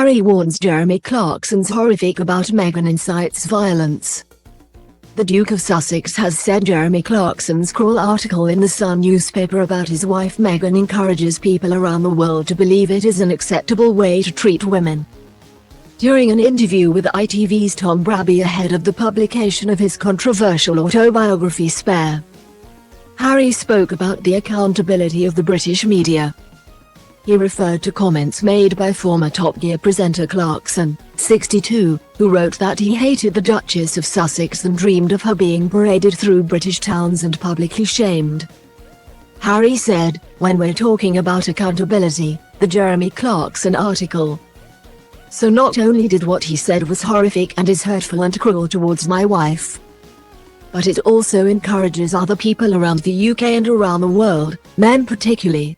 Harry warns Jeremy Clarkson's horrific about Meghan incites violence. The Duke of Sussex has said Jeremy Clarkson's cruel article in the Sun newspaper about his wife Meghan encourages people around the world to believe it is an acceptable way to treat women. During an interview with ITV's Tom Bradby ahead of the publication of his controversial autobiography Spare, Harry spoke about the accountability of the British media. He referred to comments made by former Top Gear presenter Clarkson, 62, who wrote that he hated the Duchess of Sussex and dreamed of her being paraded through British towns and publicly shamed. Harry said, "When we're talking about accountability, the Jeremy Clarkson article. So not only did what he said was horrific and is hurtful and cruel towards my wife, but it also encourages other people around the UK and around the world, men particularly,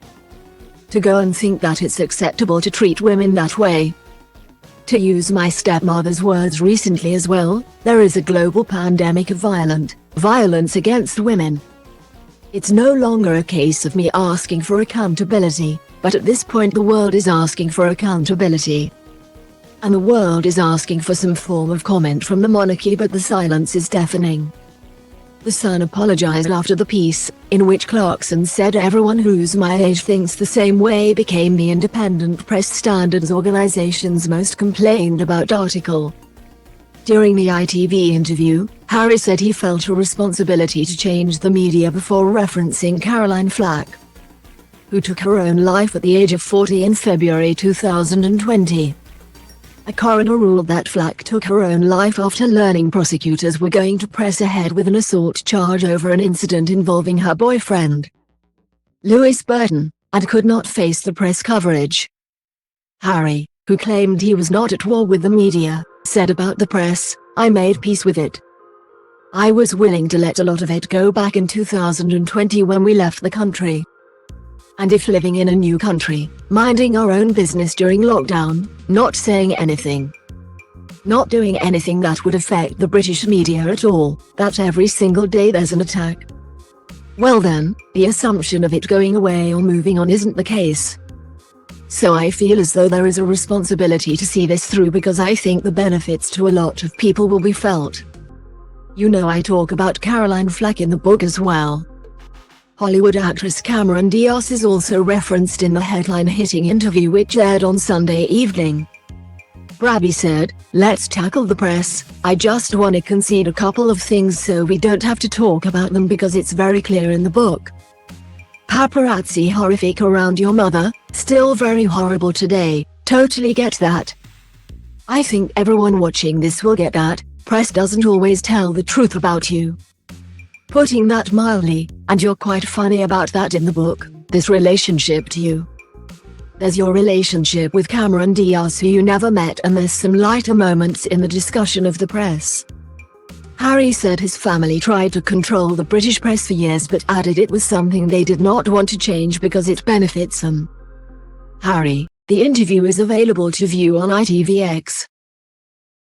to go and think that it's acceptable to treat women that way. To use my stepmother's words recently as well, there is a global pandemic of violence against women. It's no longer a case of me asking for accountability, but at this point the world is asking for accountability. And the world is asking for some form of comment from the monarchy, but the silence is deafening." The Sun apologized after the piece, in which Clarkson said everyone who's my age thinks the same way became the Independent Press Standards Organization's most complained about article. During the ITV interview, Harry said he felt a responsibility to change the media before referencing Caroline Flack, who took her own life at the age of 40 in February 2020. A coroner ruled that Flack took her own life after learning prosecutors were going to press ahead with an assault charge over an incident involving her boyfriend, Lewis Burton, and could not face the press coverage. Harry, who claimed he was not at war with the media, said about the press, "I made peace with it. I was willing to let a lot of it go back in 2020 when we left the country. And if living in a new country, minding our own business during lockdown, not saying anything, not doing anything that would affect the British media at all, that every single day there's an attack, well then, the assumption of it going away or moving on isn't the case. So I feel as though there is a responsibility to see this through because I think the benefits to a lot of people will be felt." You know, I talk about Caroline Flack in the book as well. Hollywood actress Cameron Diaz is also referenced in the headline-hitting interview which aired on Sunday evening. Bradby said, "Let's tackle the press. I just want to concede a couple of things so we don't have to talk about them because it's very clear in the book. Paparazzi horrific around your mother, still very horrible today, totally get that. I think everyone watching this will get that. Press doesn't always tell the truth about you. Putting that mildly, and you're quite funny about that in the book, this relationship to you. There's your relationship with Cameron Diaz who you never met, and there's some lighter moments in the discussion of the press." Harry said his family tried to control the British press for years but added it was something they did not want to change because it benefits them. Harry, the interview is available to view on ITVX.